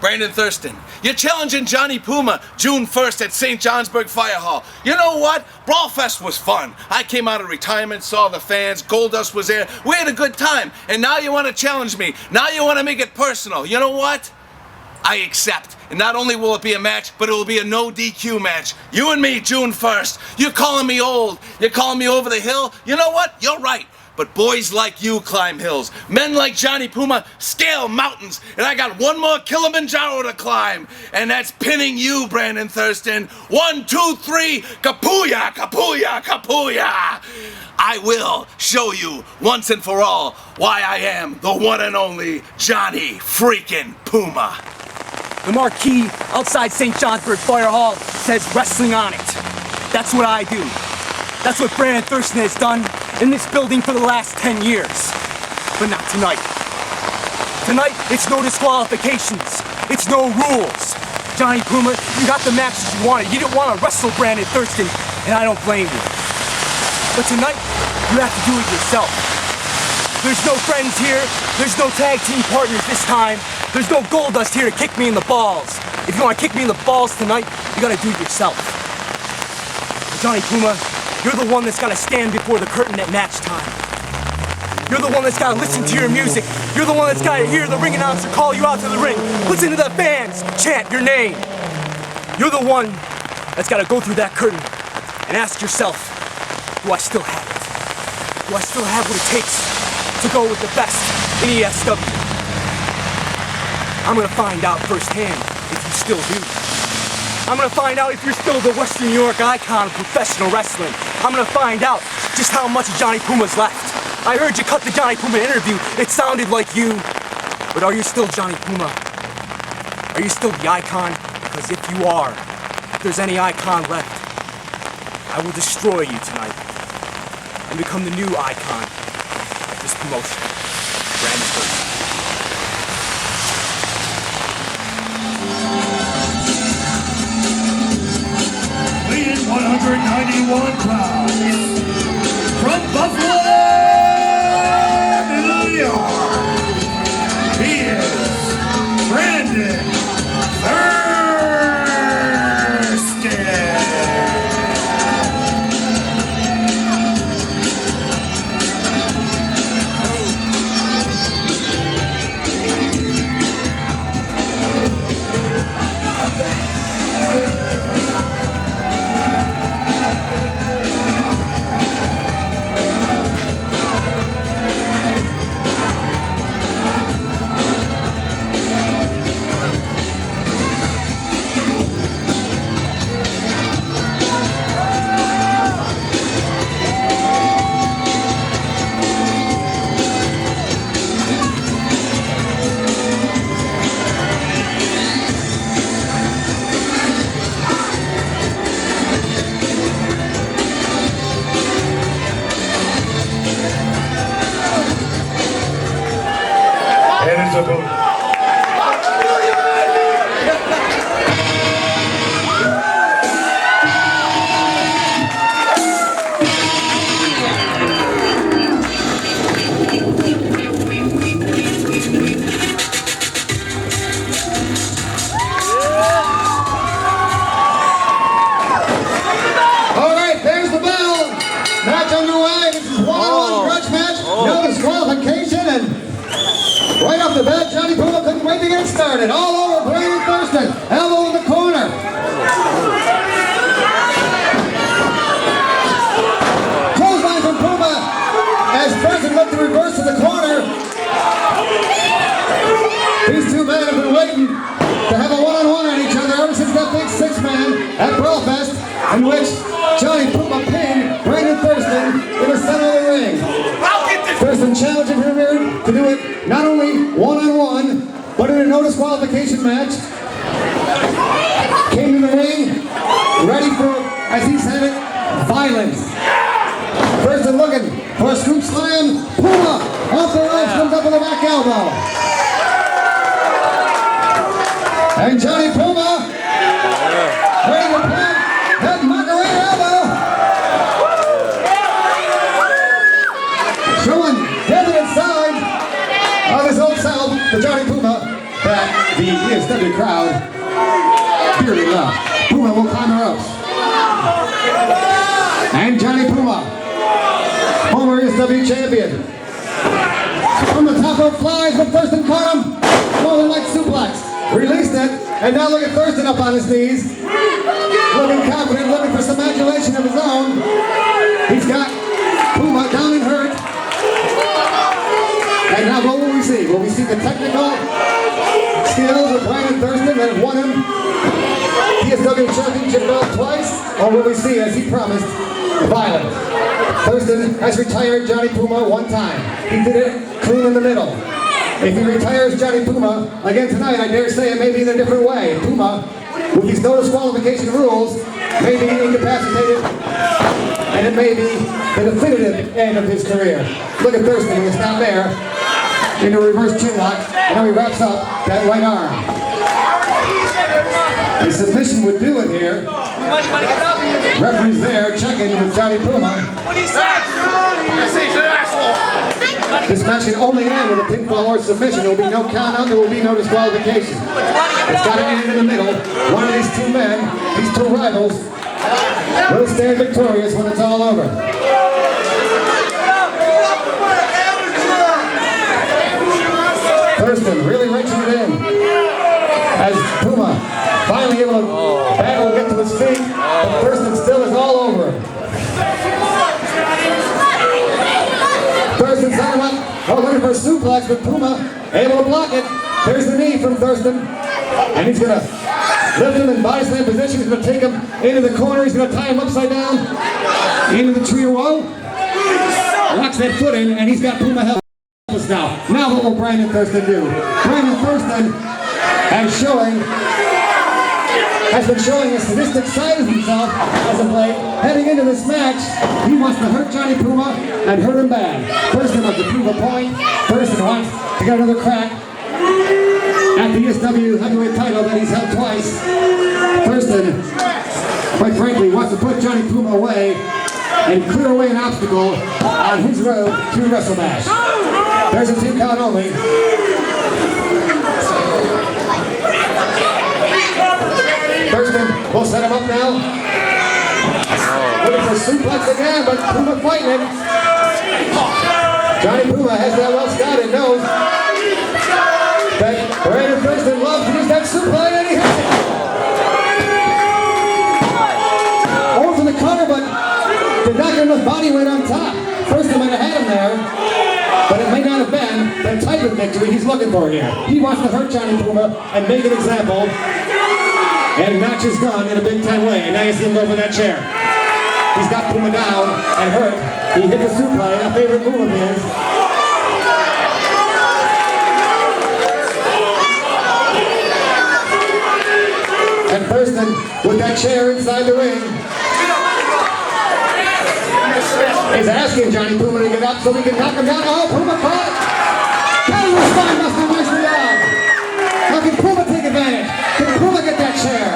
Brandon Thurston, you're challenging Jonny Puma June 1st at St. Johnsburg Fire Hall. You know what? Brawl Fest was fun. I came out of retirement, saw the fans, Goldust was there. We had a good time. And now you want to challenge me. Now you want to make it personal. You know what? I accept. And not only will it be a match, but it will be a no DQ match. You and me, June 1st. You're calling me old. You're calling me over the hill. You know what? You're right. But boys like you climb hills. Men like Jonny Puma scale mountains. And I got one more Kilimanjaro to climb. And that's pinning you, Brandon Thurston. 1, 2, 3, kapuya, kapuya, kapuya. I will show you once and for all why I am the one and only Jonny freaking Puma. The marquee outside St. Johnsburg Fire Hall says wrestling on it. That's what I do. That's what Brandon Thurston has done in this building for the last 10 years. But not tonight. Tonight, it's no disqualifications. It's no rules. Jonny Puma, you got the match that you wanted. You didn't want to wrestle Brandon Thurston, and I don't blame you. But tonight, you have to do it yourself. There's no friends here. There's no tag team partners this time. There's no Goldust here to kick me in the balls. If you want to kick me in the balls tonight, you got to do it yourself. Jonny Puma, you're the one that's got to stand before the curtain at match time. You're the one that's got to listen to your music. You're the one that's got to hear the ring announcer call you out to the ring. Listen to the fans chant your name. You're the one that's got to go through that curtain and ask yourself, do I still have it? Do I still have what it takes to go with the best in ESW? I'm gonna find out firsthand if you still do. I'm gonna find out if you're still the Western New York icon of professional wrestling. I'm gonna find out just how much of Jonny Puma's left. I heard you cut the Jonny Puma interview. It sounded like you. But are you still Jonny Puma? Are you still the icon? Because if you are, if there's any icon left, I will destroy you tonight and become the new icon of this promotion. Brandon Thurston. Leading 191 pounds from Buffalo, New York, he is Brandon Thurston. Right off the bat, Jonny Puma couldn't wait to get started. All over Brandon Thurston. Elbow in the corner. Clothesline from Puma as Thurston looked to reverse to the corner. These two men have been waiting to have a one-on-one on each other ever since that big six-man at Brawl Fest, in which Jonny Puma pinned Brandon Thurston in the center of the ring. Thurston challenging him here to do it not only one-on-one, but in a no disqualification match. Came to the ring, ready for, as he said it, violence. Thurston looking for a scoop slam. Puma off the ropes, comes up with a back elbow. And Jonny Puma ready to plant that Macarena elbow. Showing evident signs of his old self, the Jonny Puma that the ESW crowd dearly love. Puma will climb the ropes. And Jonny Puma, former ESW champion. From the top rope flies, but Thurston caught him. Northern Light suplex. Released it, and now look at Thurston up on his knees. Looking confident, looking for some adulation of his own. He's got Puma down and hurt. And now what will we see? Will we see the technical skills of Brandon Thurston that have won him the ESW championship belt twice? Or will we see, as he promised, violence? Thurston has retired Jonny Puma one time. He did it clean in the middle. If he retires Jonny Puma again tonight, I dare say it may be in a different way. Puma, with these no disqualification rules, may be incapacitated, and it may be the definitive end of his career. Look at Thurston, it's not there, in a reverse chin lock, and now he wraps up that right arm. A submission would do it here. Referee's there, checking with Jonny Puma. This match can only end with a pinfall or submission. There will be no count out, there will be no disqualification. It's got to end in the middle. One of these two men, these two rivals, will stand victorious when it's all over. Thurston really wrenching it in. As Puma finally able to battle and get to his feet, but Thurston still is all over him. Thurston set him up, looking for a suplex, but Puma able to block it. There's the knee from Thurston, and he's going to lift him in body slam position. He's going to take him into the corner. He's going to tie him upside down into the tree of woe. Locks that foot in, and he's got Puma helpless now. Now what will Brandon Thurston do? Brandon Thurston has been showing a sadistic side of himself as of late. Heading into this match, he wants to hurt Jonny Puma and hurt him bad. Thurston wants to prove a point. Thurston wants to get another crack at the ESW heavyweight title that he's held twice. Thurston, quite frankly, wants to put Jonny Puma away and clear away an obstacle on his road to WrestleMash. There's a 2 count only. Thurston will set him up now. Looking for suplex again, but Puma fighting it. Jonny Puma has that well scouted, knows that Brandon Thurston loves to use that suplex, and he hits it. Over the counter, but did not get enough body weight on top. Thurston might have had him there, but it may not have been the type of victory he's looking for here. He wants to hurt Jonny Puma and make an example. And notch his gun in a big time way. And now you see him go for that chair. He's got Puma down and hurt. He hit the suplex, a favorite move of his. And Thurston with that chair inside the ring is asking Jonny Puma to get up so we can knock him down. Oh, Puma caught! That was fine, Mr. Nicely done. How can Puma take advantage? Can Puma get that chair?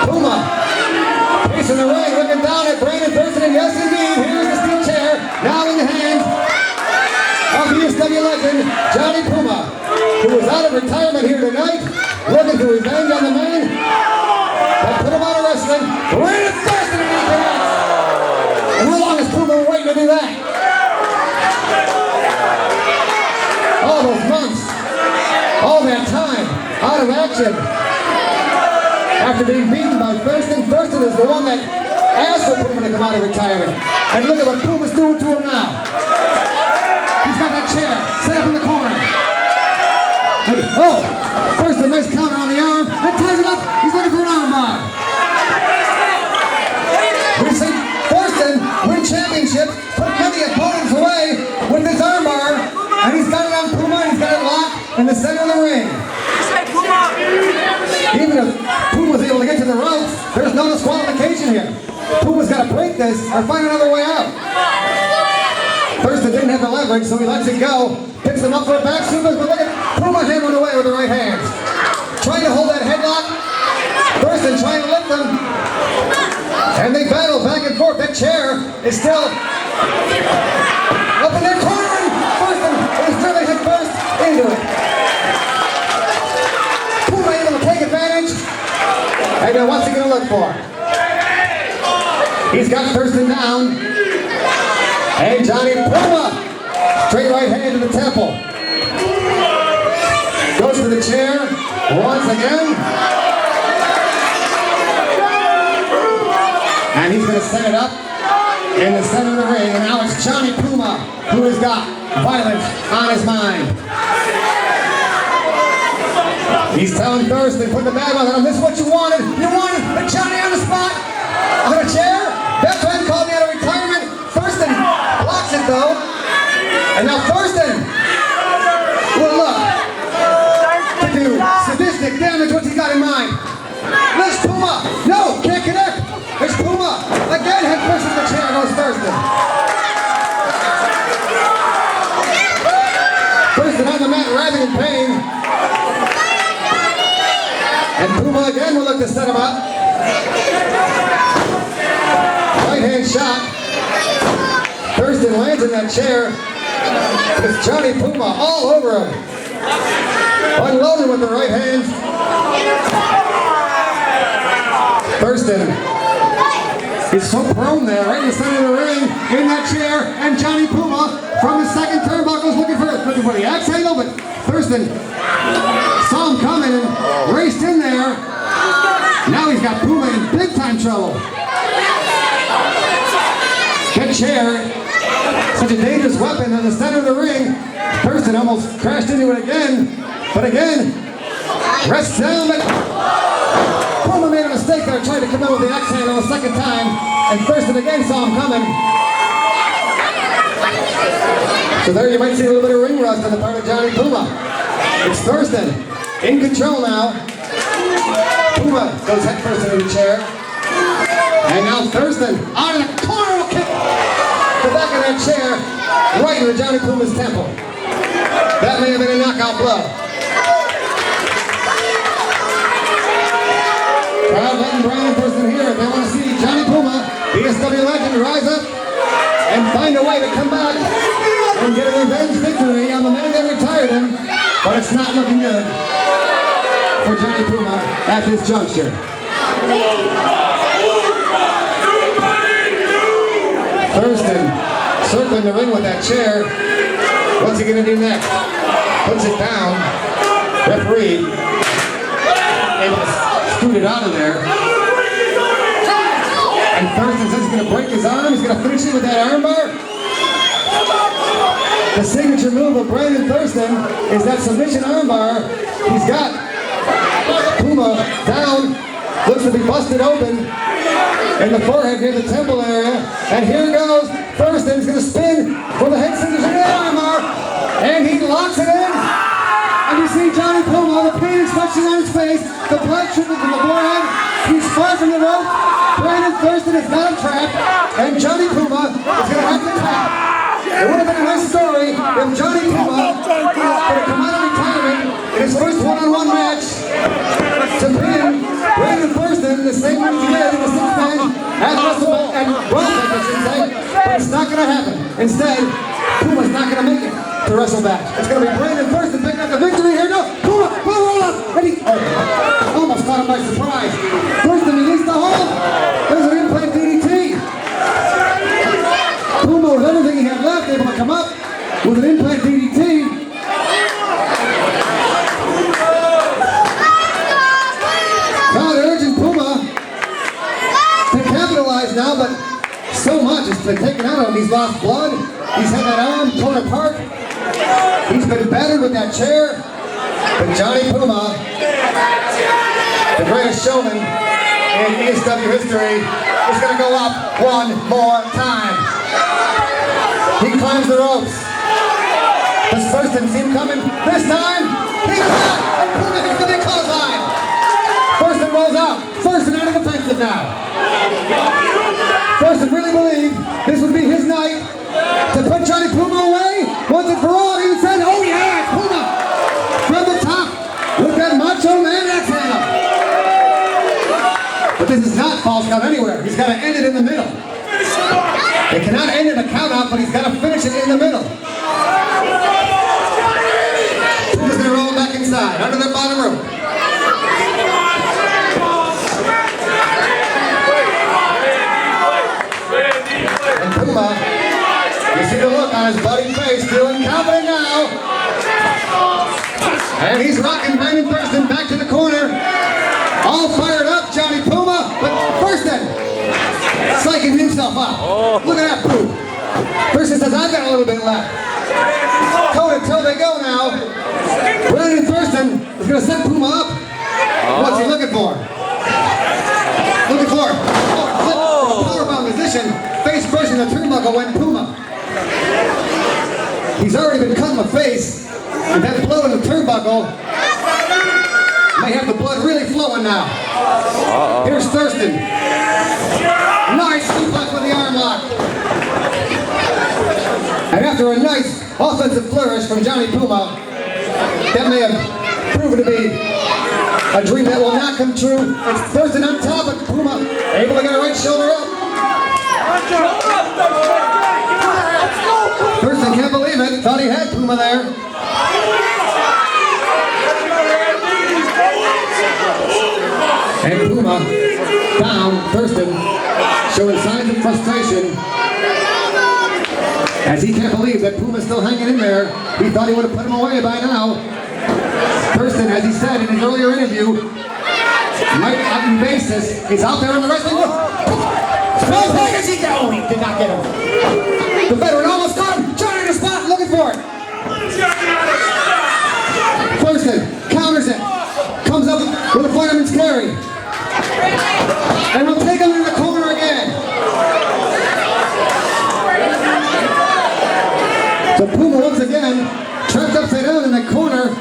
Puma pacing the ring, looking down at Brandon Thurston, and yes indeed, here's the steel chair, now in the hands of the ESW legend, Jonny Puma, who was out of retirement here tonight, looking for revenge on the man that put him out of wrestling. Brandon Thurston in the hands. And how long is Puma waiting to do that? All those months, all that time, out of action. After being beaten by Thurston, Thurston is the one that asked for Puma to come out of retirement. And look at what Puma's doing to him now. He's got that chair set up in the corner. And, oh, first a nice counter on the arm, and ties it up. He's looking for an arm bar. We see Thurston win championships, put many opponents away with this arm bar, and he's got it on Puma, and he's got it locked in the center of the ring. Even if Puma's able to get to the ropes, there's no disqualification here. Puma's got to break this or find another way out. Thurston didn't have the leverage, so he lets it go. Picks him up for a back suplex, but look at Puma hammering away with the right hands. Trying to hold that headlock. Thurston trying to lift him. And they battle back and forth. That chair is still up in their corner. for. He's got Thurston down. And Jonny Puma, straight right hand to the temple. Goes to the chair once again. And he's going to set it up in the center of the ring. And now it's Jonny Puma who has got violence on his mind. He's telling Thurston, put the bag on him. This is what you wanted. You wanted Johnny on the spot, on a chair. That man called me out of retirement. Thurston blocks it though. And now Thurston will look to do sadistic damage. What's he got in mind? There's Puma. No, can't connect. There's Puma. Again, head first in the chair goes Thurston. Thurston on the mat, writhing in pain. And Puma again will look to set him up. Right hand shot. Thurston lands in that chair. It's Jonny Puma all over him. Unloaded with the right hand. Thurston is so prone there, right in the center of the ring, in that chair. And Jonny Puma from his second turnbuckle is looking for the axe angle, but Thurston saw him coming and raced in there. Now he's got Puma in big time trouble. That chair, such a dangerous weapon in the center of the ring. Thurston almost crashed into it again, but again, rests down. But Puma made a mistake there, trying to come in with the axe handle a second time, and Thurston again saw him coming. So there you might see a little bit of ring rust on the part of Jonny Puma. It's Thurston in control now. Puma goes head first into the chair. And now Thurston out of the corner will kick the back of that chair right into Jonny Puma's temple. That may have been a knockout blow. Crowd letting Brandon Thurston hear it. They want to see Jonny Puma, ESW legend, rise up and find a way to come back and get a revenge victory on the man that retired him. But it's not looking good for Jonny Puma at this juncture. Thurston circling the ring with that chair. What's he going to do next? Puts it down. Referee able to scoot it out of there. And Thurston says he's going to break his arm. He's going to finish it with that armbar. The signature move of Brandon Thurston is that submission armbar. He's got Puma down. Looks to be busted open in the forehead near the temple area. And here goes. Thurston's going to spin for the head signature armbar. And he locks it in. And you see Jonny Puma, the pain expression on his face, the blood trickling from the forehead. He's far from the rope. Brandon Thurston is not trapped. And Jonny Puma is going to have to tap. It would have been a nice story if Jonny Puma could have come out of retirement in his first one-on-one match to pin Brandon Thurston the same way he did in the sixth match at WrestleMania and Raw, I should say. But it's not going to happen. Instead, Puma's not going to make it to WrestleMania. It's going to be Brandon Thurston picking up the victory here. No, Puma, roll up. And he almost caught him by surprise. Thurston released the hold. There's an implant DDT. Puma, with everything he had left, able to come up with an implant DDT. Crowd urging Puma to capitalize now, but so much has been taken out of him. He's lost blood. He's had that arm torn apart. He's been battered with that chair. But Jonny Puma, the greatest showman in ESW history, is going to go up one more time. He climbs the ropes. Does Thurston see him coming? This time, he does not. And Puma hits the big clothesline. Thurston rolls out. Thurston out of the defensive now. Thurston really believed this would be his night to put Jonny Puma away once and for all. He said, oh yeah, it's Puma. From the top with that macho man axe handle. But this is not false count anywhere. He's got to end it in the middle. They cannot end in a count out, but he's got to finish it in the middle. Puma's going to roll him back inside, under that bottom rope. face, feeling confident now. And he's rocking Brandon Thurston back to the corner. All fired up, Jonny Puma, but Thurston psyching himself up. Look at that move. Thurston says, I've got a little bit left. Toe to toe they go now. Brandon Thurston is going to set Puma up. What's he looking for? Looking for powerbomb position. Face first in the turnbuckle went Puma. He's already been cut in the face. And that blow in the turnbuckle may have the blood really flowing now. Here's Thurston. Nice suplex with the arm lock. And after a nice offensive flourish from Jonny Puma, that may have proven to be a dream that will not come true. It's Thurston on top, but Puma able to get a right shoulder up. Thurston can't believe it. Thought he had Puma there. And Puma down. Thurston showing signs of frustration as he can't believe that Puma's still hanging in there. He thought he would have put him away by now. Thurston, as he said in his earlier interview, might on basis, is out there in the wrestling world. How big is he going? He did not get him. The veteran almost got him. Johnny in the spot, looking for it. Thurston counters it. Comes up with a fireman's carry. And we'll take him in the corner again. So Puma once again trapped upside down in the corner.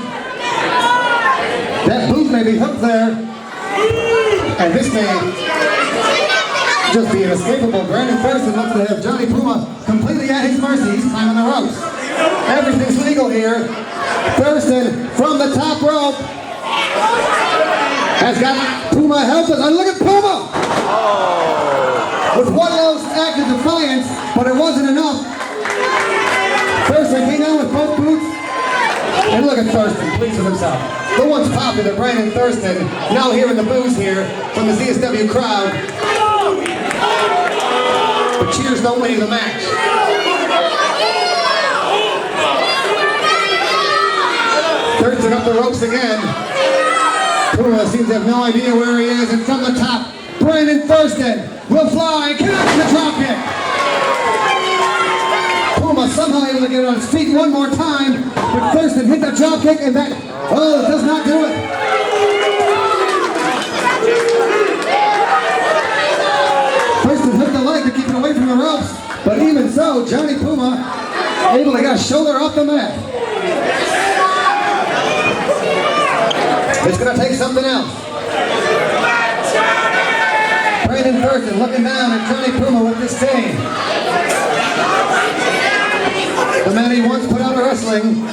That boot may be hooked there. And this may just be inescapable. Brandon Thurston looks to have Jonny Puma completely at his mercy. He's climbing the ropes. Everything's legal here. Thurston from the top rope has got Puma helpless. And look at Puma! With one of those acts of defiance, but it wasn't enough. Thurston came down with both boots. And look at Thurston, pleased with himself. The once popular Brandon Thurston, now hearing the boos here from the ESW crowd. But cheers don't win the match. Thurston up the ropes again. Puma seems to have no idea where he is, and from the top, Brandon Thurston will fly and connect the drop kick. Puma somehow able to get on his feet one more time, but Thurston hit the drop kick, and that, it does not do it. Thurston hooked the leg to keep it away from the ropes, but even so, Jonny Puma able to get a shoulder off the mat. It's going to take something else. Brandon Thurston looking down at Jonny Puma with disdain. The man he once put out of wrestling.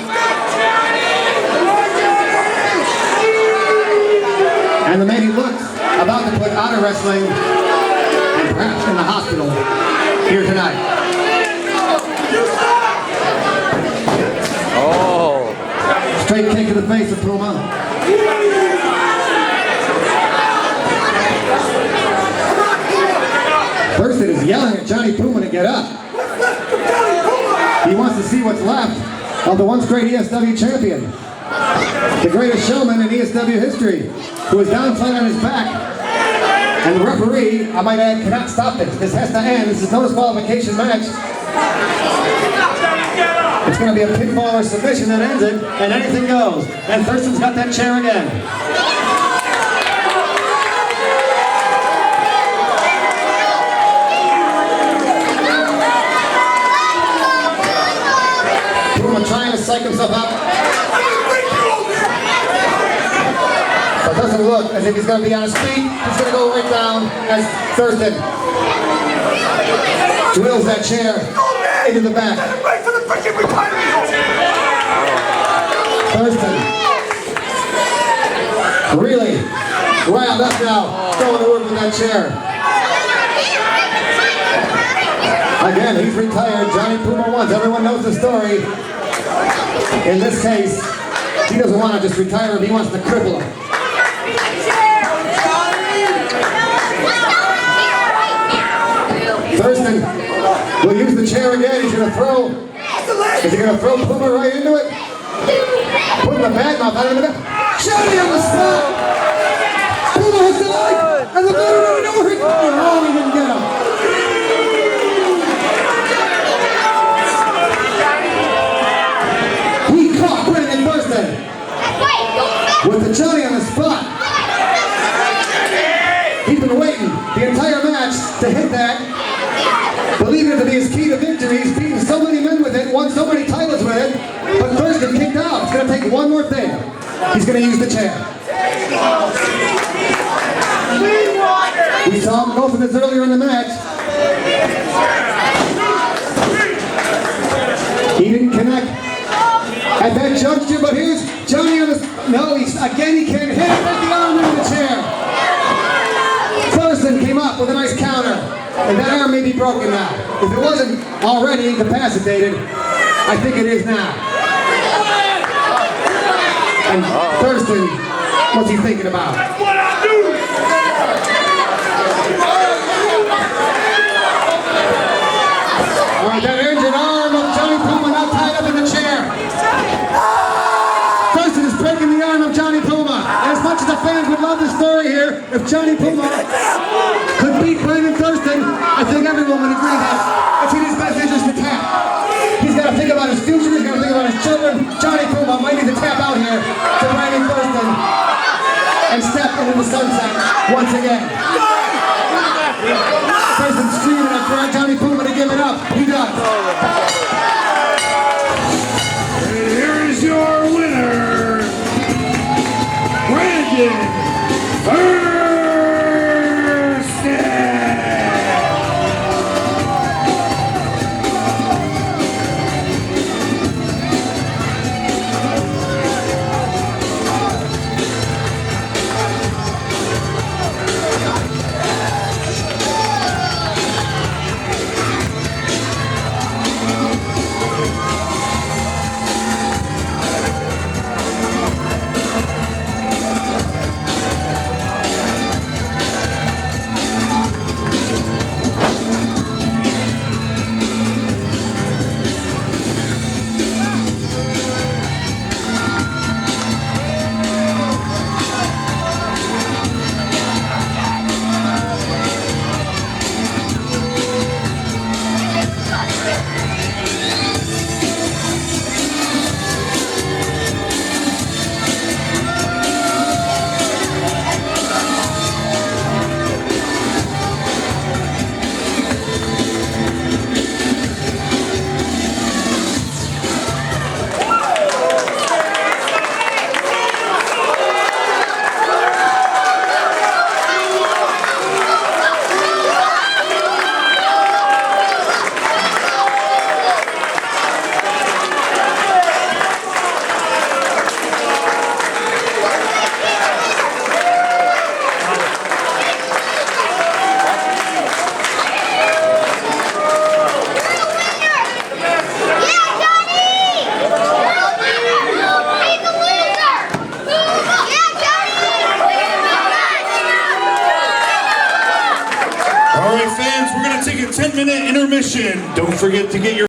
And the man he looks about to put out of wrestling and perhaps in the hospital here tonight. Straight kick to the face of Puma. Thurston is yelling at Jonny Puma to get up. He wants to see what's left of the once great ESW champion. The greatest showman in ESW history, who is down flat on his back. And the referee, I might add, cannot stop this. This has to end. This is no disqualification match. It's going to be a pinfall or submission that ends it, and anything goes. And Thurston's got that chair again. Puma trying to psych himself up. But it doesn't look as if he's going to be on his feet. He's going to go right down as Thurston drills that chair into the back. Thurston really riled up now, going to work with that chair. Again, he's retired. Jonny Puma once. Everyone knows the story. In this case, he doesn't want to just retire him. He wants to cripple him. Thurston will use the chair again. He's going to throw Is he gonna throw Puma right into it? Putting the bad mouth out of the back. Johnny on the spot! Puma hooks the leg! And the veteran over it! Oh, he didn't get him. He caught Brandon Thurston with the Johnny on the spot. He's been waiting the entire match to hit that, believing it to be his key to victory. He's beaten so many men with it, won so many titles with it, but Thurston kicked out. It's going to take one more thing. He's going to use the chair. We saw him go for this earlier in the match. He didn't connect at that juncture, but here's Johnny on the... No, he can't hit it. There's the arm in the chair. Thurston came up with a nice counter, and that arm may be broken now. If it wasn't already incapacitated, I think it is now. And Thurston, what's he thinking about? That's what I do! All right, that injured arm of Johnny Puma now tied up in the chair. Thurston is breaking the arm of Jonny Puma. And as much as the fans would love the story here, if Jonny Puma could beat Brandon Thurston, I think everyone would agree that it's in his best interest to tap. He's got to think about his future, he's got to think about his children. Jonny Puma might need to tap out here to Brandon Thurston and step into the sunset once again. Thurston screaming for Jonny Puma to give it up. He does. And here is your winner, Brandon Thurston. All right, fans, we're going to take a 10-minute intermission. Don't forget to get your